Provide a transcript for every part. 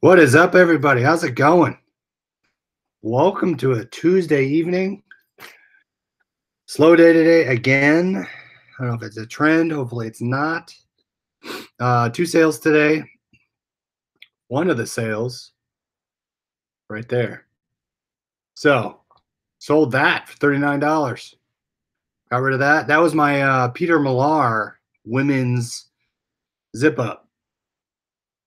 What is up, everybody? How's it going? Welcome to a Tuesday evening. Slow day today again. I don't know if it's a trend. Hopefully, it's not. Two sales today. One of the sales right there. So, sold that for $39. Got rid of that. That was my Peter Millar women's zip up.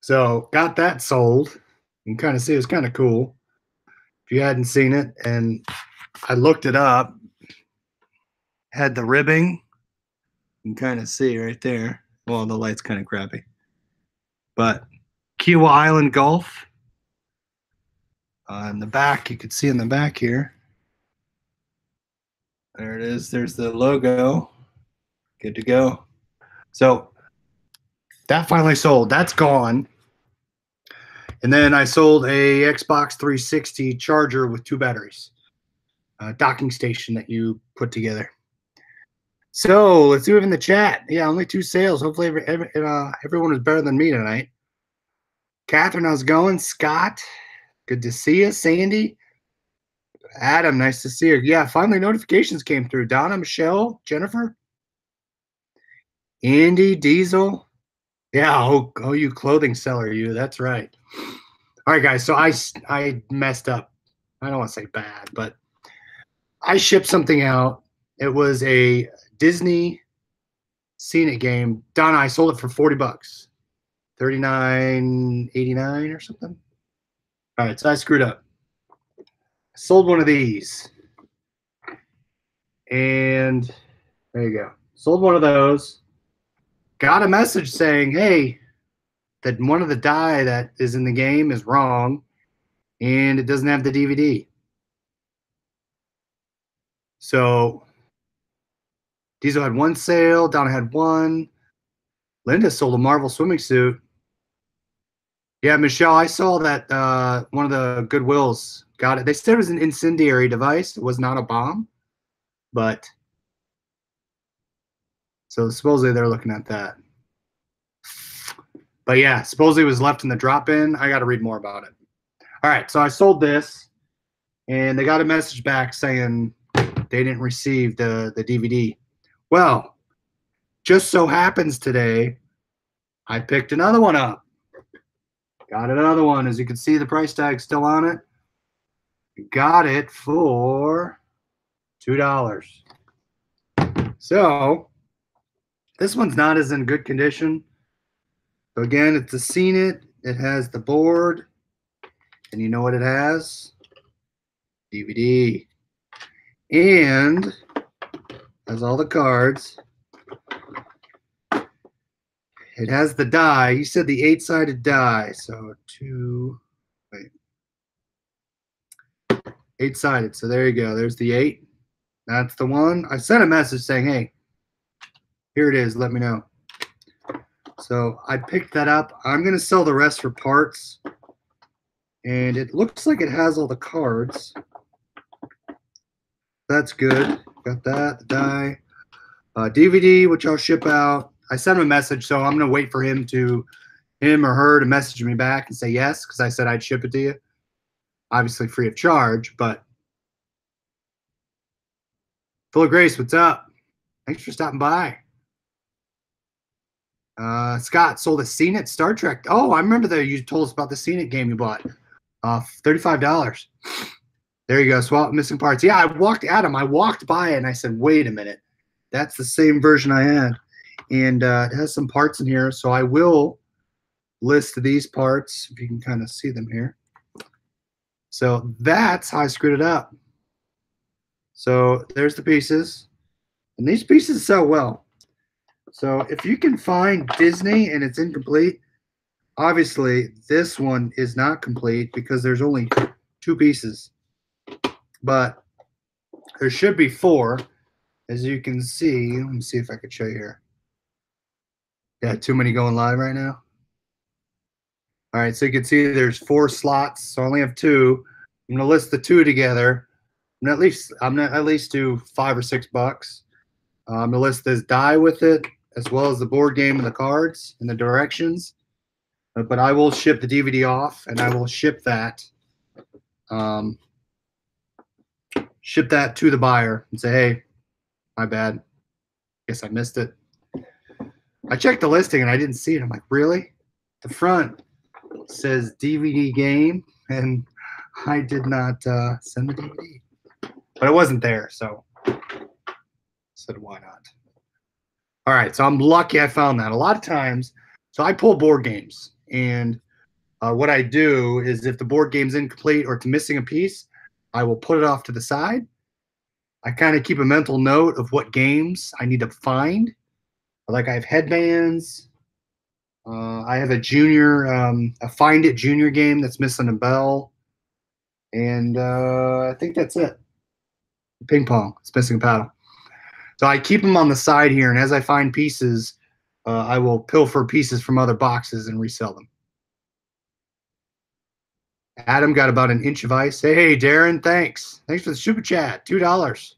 So, got that sold. You can kind of see it's kind of cool if you hadn't seen it. And I looked it up. Had the ribbing. You can kind of see right there. Well, the light's kind of crappy. But Kiawah Island Golf. In the back, you can see in the back here. There it is. There's the logo. Good to go. So that finally sold. That's gone. And then I sold a Xbox 360 charger with 2 batteries. A docking station that you put together. So let's do it in the chat. Yeah, only 2 sales. Hopefully everyone is better than me tonight. Catherine, how's it going? Scott, good to see you. Sandy, Adam, nice to see you. Yeah, finally notifications came through. Donna, Michelle, Jennifer, Andy, Diesel. Yeah, oh, you clothing seller, you. That's right. All right, guys. So I messed up. I don't want to say bad, but I shipped something out. It was a Disney Scene It game. Donna, I sold it for $40. $39.89 or something. All right, so I screwed up. I sold one of these. And there you go. Sold one of those. Got a message saying, hey, that one of the die that is in the game is wrong and it doesn't have the DVD. So Diesel had 1 sale. Donna had 1. Linda sold a Marvel swimming suit. Yeah, Michelle, I saw that one of the Goodwills got it. They said it was an incendiary device. It was not a bomb. But so supposedly they're looking at that. But yeah, supposedly it was left in the drop-in. I got to read more about it. All right, so I sold this, and they got a message back saying they didn't receive the DVD. Well, just so happens today, I picked another one up. Got another one. As you can see, the price tag still on it. Got it for $2. So this one's not as in good condition. So again, it's a Scene It. It has the board, and you know what it has? DVD. And has all the cards. It has the die. You said the 8-sided die. So 8-sided. So there you go. There's the 8. That's the one. I sent a message saying, hey, here it is. Let me know. So I picked that up. I'm going to sell the rest for parts. And it looks like it has all the cards. That's good. Got that, the die. DVD, which I'll ship out. I sent him a message, so I'm going to wait for him or her to message me back and say yes, because I said I'd ship it to you. Obviously free of charge, but Full of Grace, what's up? Thanks for stopping by. Scott sold a Scene It Star Trek. Oh, I remember that you told us about the Scene It game you bought. $35. There you go. Swap missing parts. Yeah, I walked by it and I said, wait a minute. That's the same version I had. And it has some parts in here. So I will list these parts if you can kind of see them here. So that's how I screwed it up. So there's the pieces. And these pieces sell well. So if you can find Disney and it's incomplete, obviously this one is not complete because there's only 2 pieces. But there should be 4, as you can see. Let me see if I could show you here. Yeah, too many going live right now. All right, so you can see there's 4 slots, so I only have 2. I'm gonna list the 2 together. I'm gonna at least do $5 or $6. I'm gonna list this die with it, as well as the board game and the cards and the directions. But I will ship the DVD off, and I will ship that to the buyer and say, hey, my bad. Guess I missed it. I checked the listing and I didn't see it. I'm like, really? The front says DVD game, and I did not send the DVD. But it wasn't there, so I said, why not? All right, so I'm lucky I found that. A lot of times, so I pull board games, and what I do is if the board game's incomplete or it's missing a piece, I will put it off to the side. I kind of keep a mental note of what games I need to find. Like I have headbands. I have a junior, a Find It junior game that's missing a bell. And I think that's it. Ping pong, it's missing a paddle. So I keep them on the side here, and as I find pieces, I will pilfer pieces from other boxes and resell them. Adam got about an inch of ice. Hey, Darren, thanks. Thanks for the super chat, $2.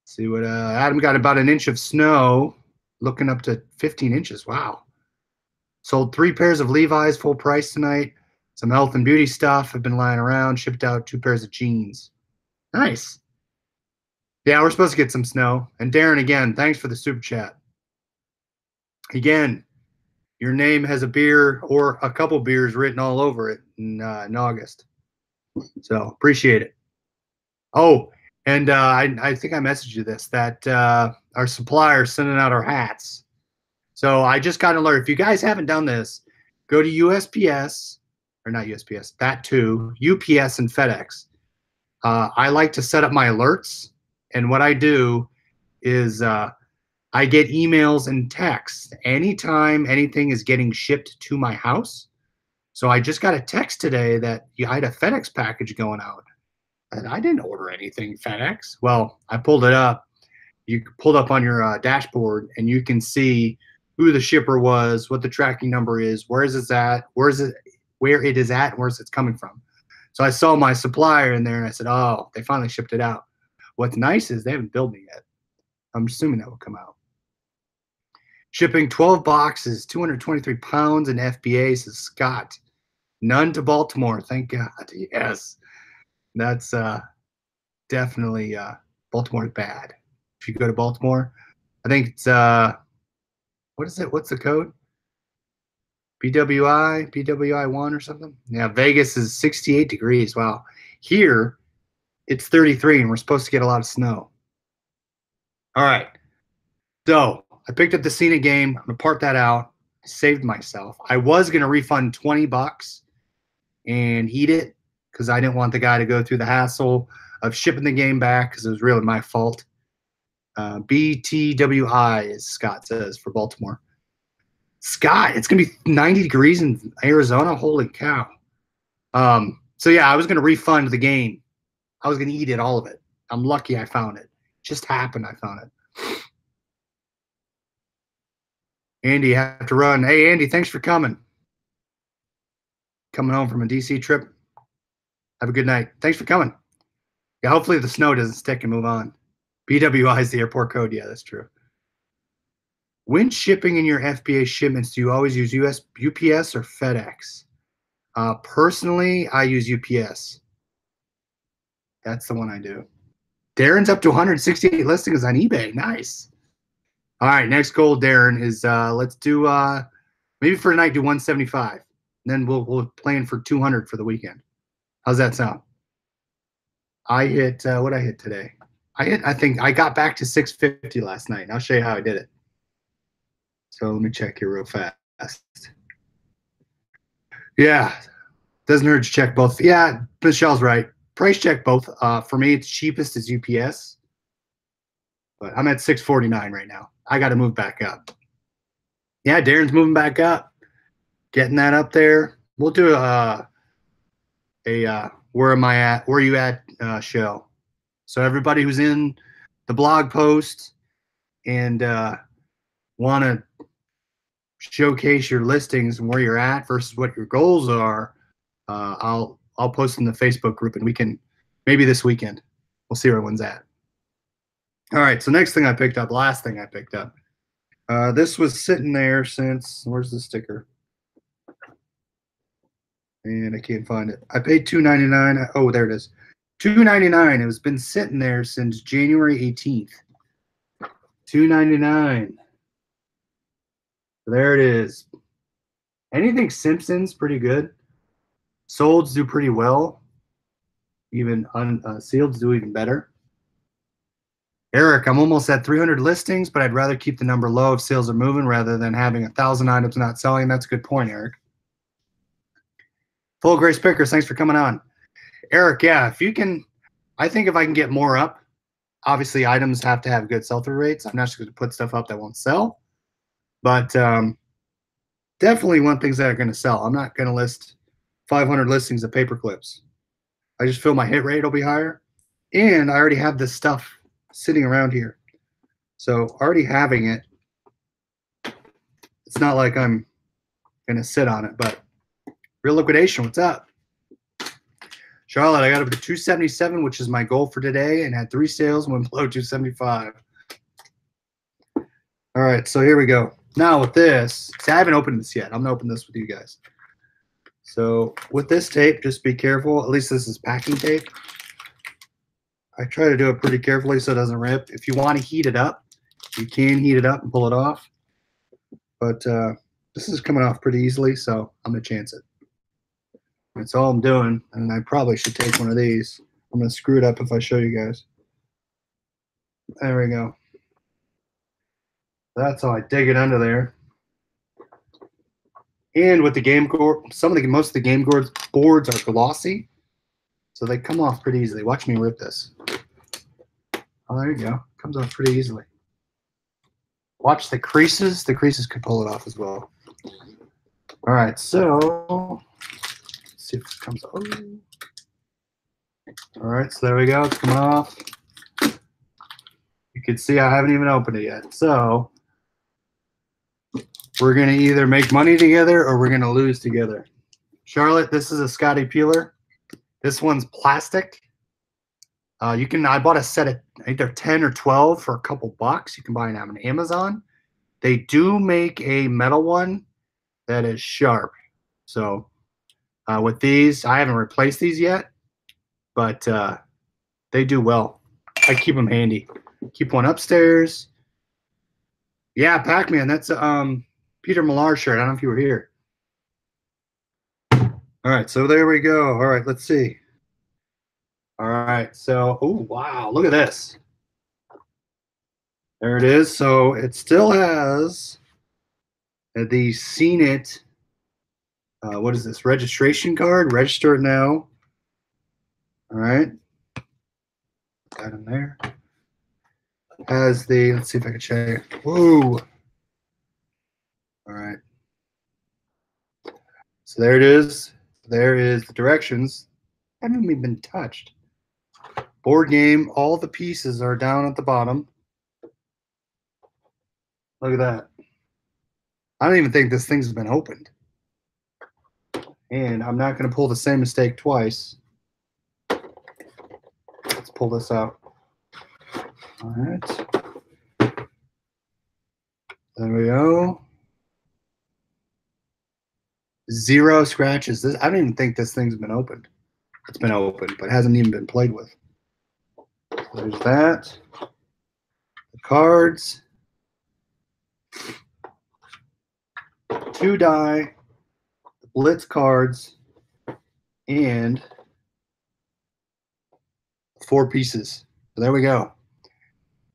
See what Adam got about an inch of snow, looking up to 15 inches. Wow. Sold 3 pairs of Levi's full price tonight. Some health and beauty stuff have been lying around. Shipped out 2 pairs of jeans. Nice. Yeah, we're supposed to get some snow. And Darren, again, thanks for the super chat. Again, your name has a beer or a couple beers written all over it in August. So appreciate it. Oh, and I think I messaged you this, that our supplier is sending out our hats. So I just got an alert. If you guys haven't done this, go to USPS, or not USPS, that too, UPS and FedEx. I like to set up my alerts. And what I do is I get emails and texts anytime anything is getting shipped to my house. So I just got a text today that I had a FedEx package going out. And I didn't order anything FedEx. Well, I pulled it up. You pulled up on your dashboard, and you can see who the shipper was, what the tracking number is, where it is at, and where it's coming from. So I saw my supplier in there, and I said, oh, they finally shipped it out. What's nice is they haven't billed me yet. I'm assuming that will come out. Shipping 12 boxes, 223 pounds in FBA, says Scott. None to Baltimore, thank God. Yes, that's definitely Baltimore's bad. If you go to Baltimore, I think it's what is it? What's the code? BWI1 or something? Yeah, Vegas is 68 degrees. Wow. Here, it's 33, and we're supposed to get a lot of snow. All right. So I picked up the Cena game. I'm going to part that out. I saved myself. I was going to refund $20 and eat it because I didn't want the guy to go through the hassle of shipping the game back because it was really my fault. BTWI, as Scott says, for Baltimore. Scott, it's going to be 90 degrees in Arizona. Holy cow. So, yeah, I was going to refund the game. I was going to eat it, all of it. I'm lucky I found it. It just happened I found it. Andy, you have to run. Hey, Andy, thanks for coming. Coming home from a DC trip. Have a good night. Thanks for coming. Yeah, hopefully the snow doesn't stick and move on. BWI is the airport code. Yeah, that's true. When shipping in your FBA shipments, do you always use UPS or FedEx? Personally, I use UPS. That's the one I do. Darren's up to 168 listings on eBay. Nice. All right, next goal, Darren, is let's do maybe for tonight do 175. Then we'll plan for 200 for the weekend. How's that sound? I hit what I hit today. I think I got back to 650 last night. And I'll show you how I did it. So let me check here real fast. Yeah, doesn't hurt to check both. Yeah, Michelle's right. Price check both. For me, it's cheapest is UPS, but I'm at 649 right now. I got to move back up. Yeah, Darren's moving back up, getting that up there. We'll do a where am I at? Where are you at? Show. So everybody who's in the blog post and want to showcase your listings and where you're at versus what your goals are, I'll post in the Facebook group, and we can maybe this weekend we'll see where everyone's at. All right, so next thing I picked up, last thing I picked up This was sitting there since, where's the sticker? And I can't find it. I paid $2.99. Oh, there it is. $2.99. It was been sitting there since January 18th. $2.99. There it is. Anything Simpsons, pretty good. Solds do pretty well. Even unsealeds do even better. Eric, I'm almost at 300 listings, but I'd rather keep the number low if sales are moving rather than having 1,000 items not selling. That's a good point, Eric. Full Grace Pickers, thanks for coming on. Eric, yeah, if you can, I think if I can get more up, obviously items have to have good sell-through rates. I'm not just going to put stuff up that won't sell, but definitely want things that are going to sell. I'm not going to list 500 listings of paper clips. I just feel my hit rate will be higher, and I already have this stuff sitting around here. So already having it, it's not like I'm going to sit on it, but Real Liquidation, what's up? Charlotte, I got up to 277, which is my goal for today, and had 3 sales and went below 275. All right, so here we go. Now with this, see, I haven't opened this yet. I'm going to open this with you guys. So with this tape, just be careful. At least this is packing tape. I try to do it pretty carefully so it doesn't rip. If you want to heat it up, you can heat it up and pull it off. But this is coming off pretty easily, so I'm going to chance it. That's all I'm doing, and I probably should take one of these. I'm going to screw it up if I show you guys. There we go. That's how I dig it under there. And with the game board, most of the game boards are glossy, so they come off pretty easily. Watch me rip this. Oh, there you go. Comes off pretty easily. Watch the creases. The creases could pull it off as well. All right, so let's see if it comes off. All right, so there we go. It's coming off. You can see I haven't even opened it yet. So we're going to either make money together or we're going to lose together. Charlotte, this is a Scotty peeler. This one's plastic. I bought a set of either 10 or 12 for a couple bucks. You can buy them on Amazon. They do make a metal one that is sharp. So with these, I haven't replaced these yet, but they do well. I keep them handy. Keep one upstairs. Yeah, Pac-Man, that's Peter Millar shirt. I don't know if you were here. All right, so there we go. All right, let's see. All right, so, oh, wow, look at this. There it is. So it still has the Seen It, what is this, registration card? Register it now. All right. Got him there. Has the, let's see if I can show you. Whoa. All right. So there it is. There is the directions. Haven't even been touched. Board game. All the pieces are down at the bottom. Look at that. I don't even think this thing's been opened. And I'm not going to pull the same mistake twice. Let's pull this out. All right. There we go. 0 scratches. I don't even think this thing's been opened. It's been opened, but hasn't even been played with. There's that. The cards. 2 die. The Blitz cards. And 4 pieces. So there we go.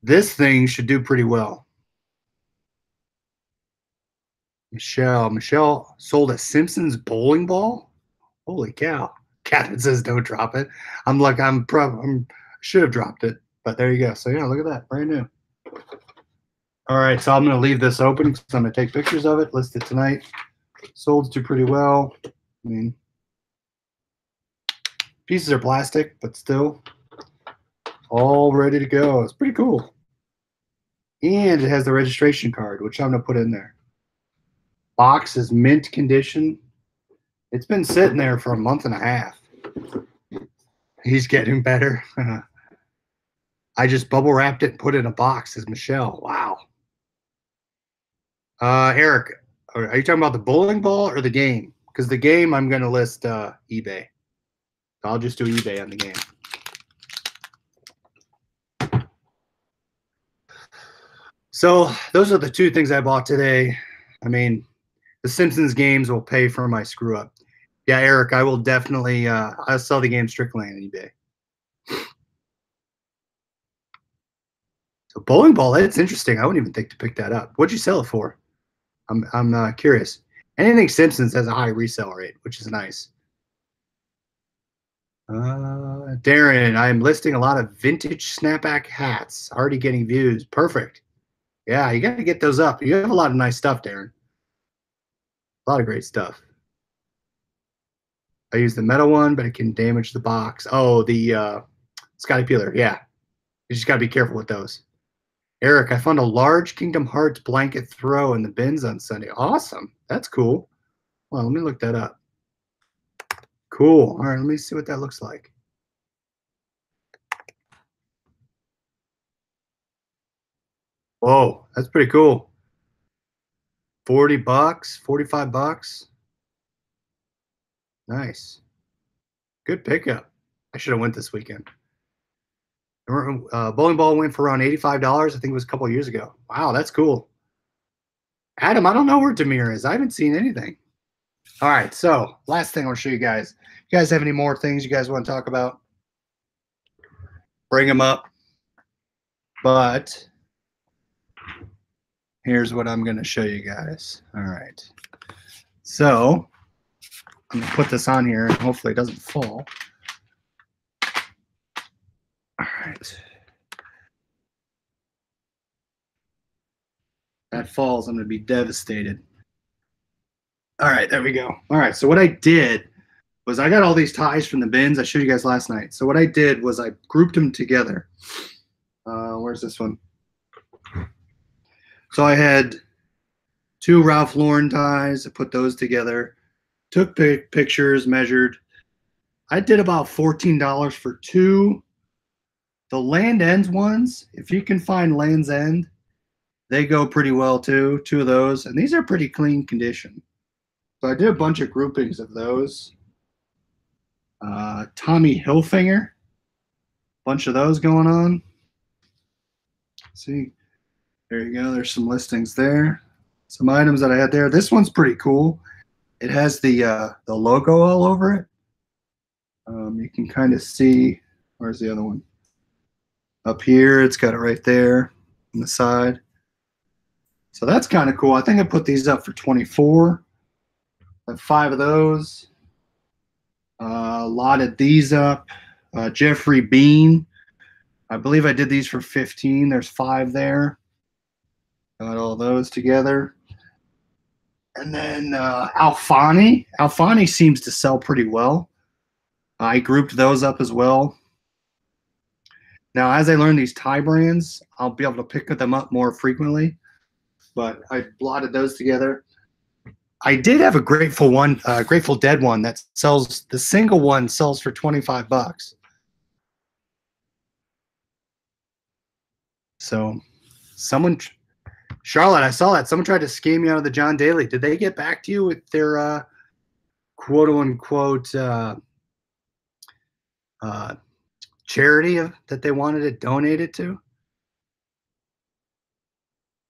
This thing should do pretty well. Michelle sold a Simpsons bowling ball. Holy cow! Catherine says don't drop it. I'm like I should have dropped it, but there you go. So yeah, look at that, brand new. All right, so I'm gonna leave this open because I'm gonna take pictures of it. List it tonight. Solds do pretty well. I mean, pieces are plastic, but still all ready to go. It's pretty cool. And it has the registration card, which I'm gonna put in there. Box is mint condition. It's been sitting there for a month and a half. He's getting better. I just bubble wrapped it and put it in a box as Michelle. Wow. Eric, are you talking about the bowling ball or the game? Because the game, I'm going to list eBay. I'll just do eBay on the game. So those are the two things I bought today. I mean, the Simpsons games will pay for my screw up. Yeah, Eric, I will definitely. I'll sell the game strictly on eBay. So bowling ball, that's interesting. I wouldn't even think to pick that up. What'd you sell it for? I'm curious. Anything Simpsons has a high resale rate, which is nice. Darren, I'm listing a lot of vintage snapback hats. Already getting views. Perfect. Yeah, you got to get those up. You have a lot of nice stuff, Darren. A lot of great stuff. I use the metal one, but it can damage the box. Oh, the Scotty Peeler. Yeah, you just got to be careful with those. Eric, I found a large Kingdom Hearts blanket throw in the bins on Sunday. Awesome. That's cool. Well, let me look that up. Cool. All right, let me see what that looks like. Whoa, that's pretty cool. 40 bucks, 45 bucks. Nice. Good pickup. I should have went this weekend. Bowling ball went for around $85. I think it was a couple of years ago. Wow, that's cool. Adam, I don't know where Demir is. I haven't seen anything. All right, so last thing I'll show you guys. You guys have any more things you guys want to talk about? Bring them up. But here's what I'm going to show you guys. All right. So I'm going to put this on here and hopefully it doesn't fall. All right. That falls, I'm going to be devastated. All right, there we go. All right, so what I did was I got all these ties from the bins I showed you guys last night. So what I did was I grouped them together. Where's this one? So I had 2 Ralph Lauren ties. I put those together, took pictures, measured. I did about $14 for 2. The Land Ends ones, if you can find Land's End, they go pretty well too, 2 of those. And these are pretty clean condition. So I did a bunch of groupings of those. Tommy Hilfiger, bunch of those going on. See, there you go. There's some listings there. Some items that I had there. This one's pretty cool. It has the logo all over it. You can kind of see, where's the other one? Up here, it's got it right there on the side. So that's kind of cool. I think I put these up for $24. I have 5 of those. Lotted these up. Jeffrey Bean. I believe I did these for $15. There's 5 there. Got all those together. And then Alfani. Alfani seems to sell pretty well. I grouped those up as well. Now, as I learn these tie brands, I'll be able to pick them up more frequently. But I blotted those together. I did have a Grateful Dead one that sells. The single one sells for 25 bucks. So, Charlotte, I saw that someone tried to scam you out of the John Daly. Did they get back to you with their quote unquote charity that they wanted it donated to?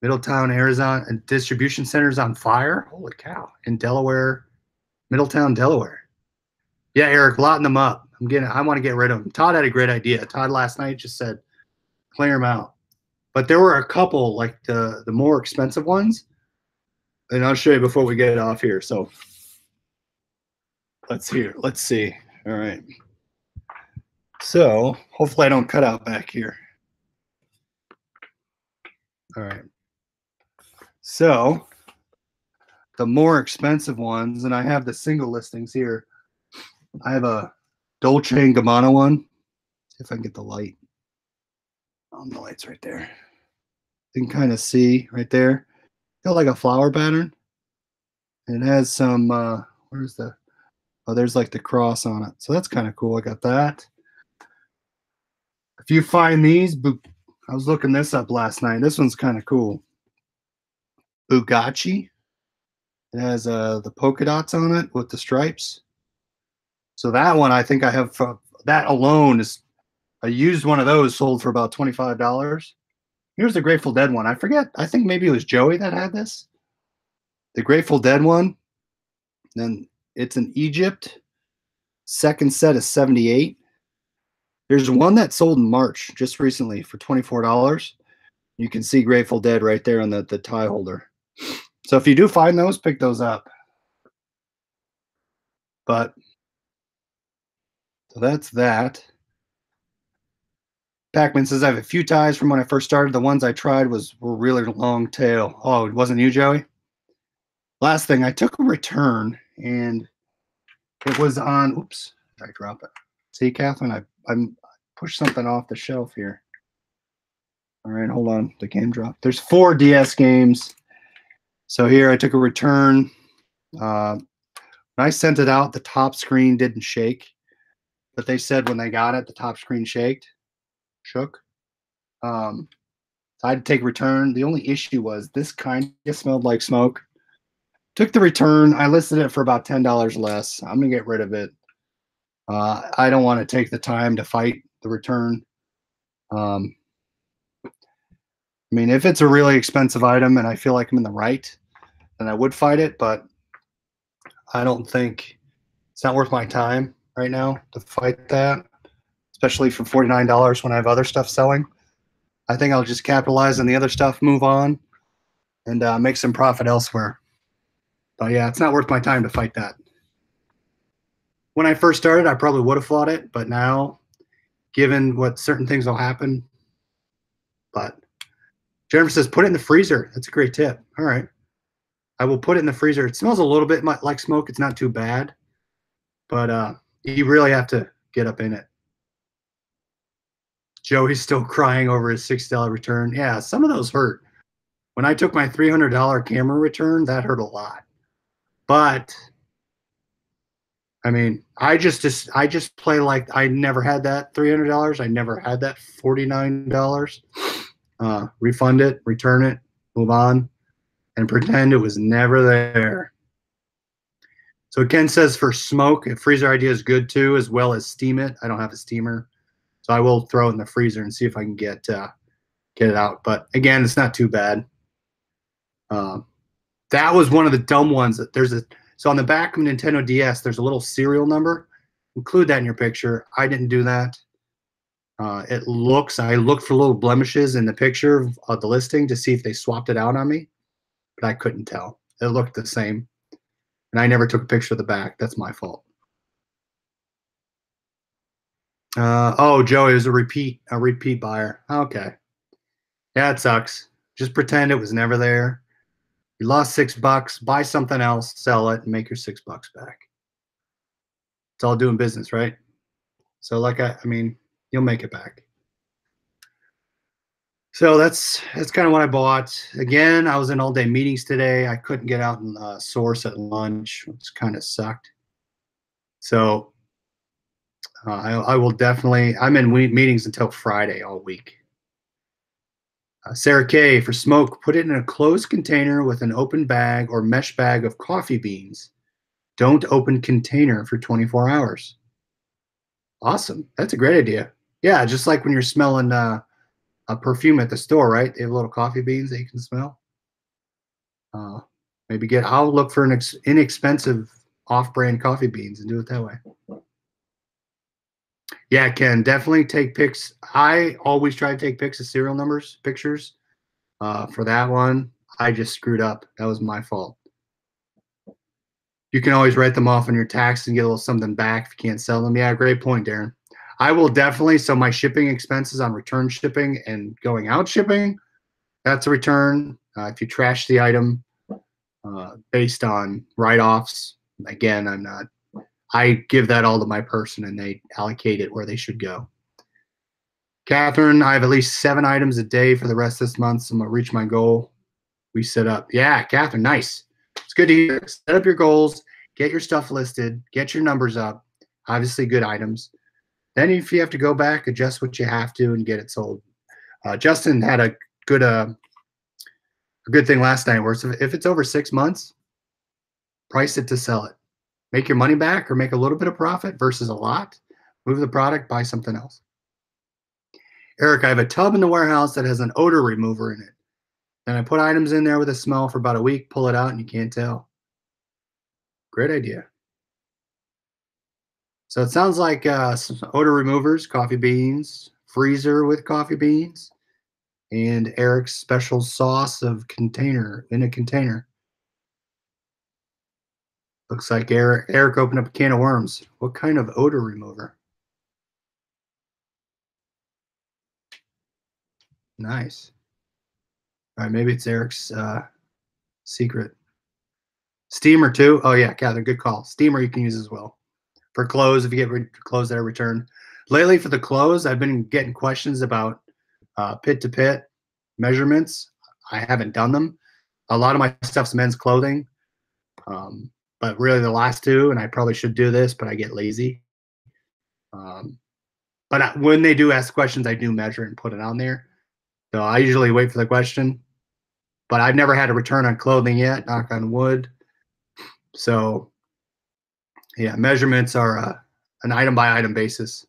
Middletown, Arizona, and distribution centers on fire. Holy cow! In Delaware, Middletown, Delaware. Yeah, Eric, lotting them up. I want to get rid of them. Todd had a great idea. Todd last night just said, clear them out. But there were a couple, like the more expensive ones, and I'll show you before we get off here. So let's see. All right. So hopefully I don't cut out back here. All right. So the more expensive ones, and I have the single listings here. I have a Dolce & Gabbana one. See if I can get the light. Oh, the light's right there. You can kind of see right there. Got like a flower pattern. And it has some, where's the, oh, there's like the cross on it. So that's kind of cool. I got that. If you find these, I was looking this up last night. This one's kind of cool. Bugatti. It has the polka dots on it with the stripes. So that one, I think I have that alone is I used one of those sold for about $25. Here's the Grateful Dead one. I forget. I think maybe it was Joey that had this. The Grateful Dead one. Then it's in Egypt. Second set is 78. There's one that sold in March just recently for $24. You can see Grateful Dead right there on the tie holder. So if you do find those, pick those up. But so that's that. Pac-Man says I have a few ties from when I first started. The ones I tried were really long tail. Oh, it wasn't you, Joey? Last thing, I took a return and it was on. Oops, I drop it. See, Catherine, I pushed something off the shelf here. All right, hold on. The game dropped. There's 4 DS games. So here I took a return. When I sent it out, the top screen didn't shake, but they said when they got it, the top screen shook. So I had to take a return. The only issue was this kind of smelled like smoke. Took the return. I listed it for about $10 less. I'm gonna get rid of it. I don't want to take the time to fight the return. I mean, if it's a really expensive item and I feel like I'm in the right, then I would fight it, but I don't think it's not worth my time right now to fight that, especially for $49 when I have other stuff selling. I think I'll just capitalize on the other stuff, move on, and make some profit elsewhere. But yeah, it's not worth my time to fight that. When I first started, I probably would have fought it, but now, given what certain things will happen, but Jennifer says, put it in the freezer. That's a great tip. All right. I will put it in the freezer. It smells a little bit like smoke. It's not too bad, but you really have to get up in it. Joey's still crying over his $60 return. Yeah, some of those hurt. When I took my $300 camera return, that hurt a lot. But I mean, I just play like I never had that $300. I never had that $49. Refund it, return it, move on, and pretend it was never there. So Ken says for smoke, a freezer idea is good too, as well as steam it. I don't have a steamer, so I will throw it in the freezer and see if I can get it out. But again, it's not too bad. That was one of the dumb ones. So on the back of Nintendo DS, there's a little serial number. Include that in your picture. I didn't do that. I looked for little blemishes in the picture of the listing to see if they swapped it out on me, but I couldn't tell. It looked the same. And I never took a picture of the back. That's my fault. Oh, Joey, it was a repeat buyer. Okay. Yeah, it sucks. Just pretend it was never there. You lost $6, buy something else, sell it, and make your $6 back. It's all doing business, right? So like I mean, you'll make it back. So that's kind of what I bought. Again, I was in all-day meetings today. I couldn't get out and source at lunch, which kind of sucked. So I will definitely. I'm in meetings until Friday all week. Sarah K, for smoke, put it in a closed container with an open bag or mesh bag of coffee beans. Don't open container for 24 hours. Awesome. That's a great idea. Yeah, just like when you're smelling a perfume at the store, right? They have little coffee beans that you can smell. Maybe I'll look for an inexpensive off-brand coffee beans and do it that way. Yeah, Ken, definitely take pics. I always try to take pics of serial numbers, pictures. For that one, I just screwed up. That was my fault. You can always write them off on your tax and get a little something back if you can't sell them. Yeah, great point, Darren. I will definitely, so my shipping expenses on return shipping and going out shipping, that's a return. If you trash the item based on write-offs, again, I give that all to my person and they allocate it where they should go. Catherine, I have at least 7 items a day for the rest of this month, so I'm going to reach my goal. We set up. Yeah, Catherine, nice. It's good to hear. Set up your goals, get your stuff listed, get your numbers up, obviously good items. Then if you have to go back, adjust what you have to and get it sold. Justin had a good A good thing last night was if it's over 6 months, price it to sell it. Make your money back or make a little bit of profit versus a lot. Move the product, buy something else. Eric, I have a tub in the warehouse that has an odor remover in it. And I put items in there with a smell for about a week, pull it out, and you can't tell. Great idea. So it sounds like some odor removers, coffee beans, freezer with coffee beans, and Eric's special sauce of container in a container. Looks like Eric opened up a can of worms. What kind of odor remover? Nice. All right, maybe it's Eric's secret. Steamer too. Oh yeah, Catherine, good call. Steamer you can use as well for clothes if you get clothes that are returned. Lately for the clothes, I've been getting questions about pit to pit measurements. I haven't done them. A lot of my stuff's men's clothing, but really the last two, and I probably should do this, but I get lazy. But when they do ask questions, I do measure and put it on there. So I usually wait for the question, but I've never had a return on clothing yet, knock on wood. So yeah, measurements are an item by item basis.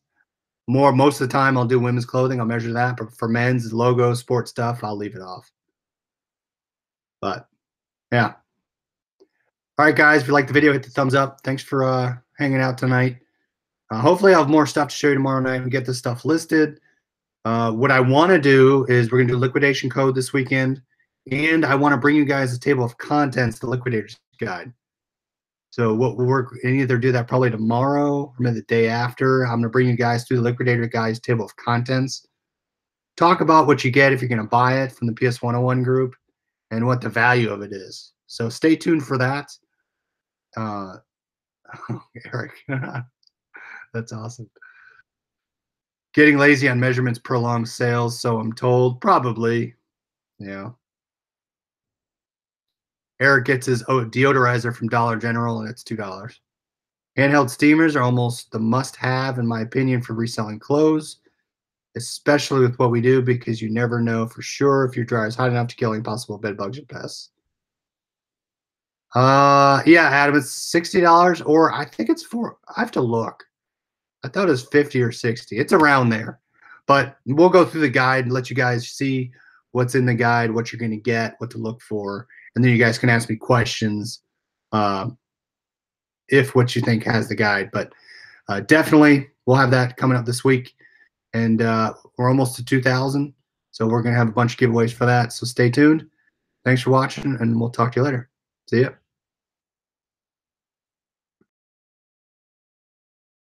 Most of the time I'll do women's clothing, I'll measure that, but for men's logo, sports stuff, I'll leave it off. But yeah. All right, guys, if you like the video, hit the thumbs up. Thanks for hanging out tonight. Hopefully I'll have more stuff to show you tomorrow night and get this stuff listed. What I want to do is we're going to do liquidation code this weekend, and I want to bring you guys a table of contents, the liquidator's guide. So what we'll work and either do that probably tomorrow or maybe the day after. I'm going to bring you guys through the liquidator guys table of contents. Talk about what you get if you're going to buy it from the PS 101 group and what the value of it is. So stay tuned for that. Eric, that's awesome. Getting lazy on measurements prolongs sales, so I'm told. Probably, yeah. Eric gets his deodorizer from Dollar General, and it's $2. Handheld steamers are almost the must-have, in my opinion, for reselling clothes, especially with what we do, because you never know for sure if your dryer is hot enough to kill any possible bed bugs or pests. Yeah, Adam, it's $60, or I think it's I have to look. I thought it was 50 or 60. It's around there. But we'll go through the guide and let you guys see what's in the guide, what you're going to get, what to look for. And then you guys can ask me questions if what you think has the guide. But definitely we'll have that coming up this week. And we're almost to 2,000. So we're going to have a bunch of giveaways for that. So stay tuned. Thanks for watching, and we'll talk to you later. See ya.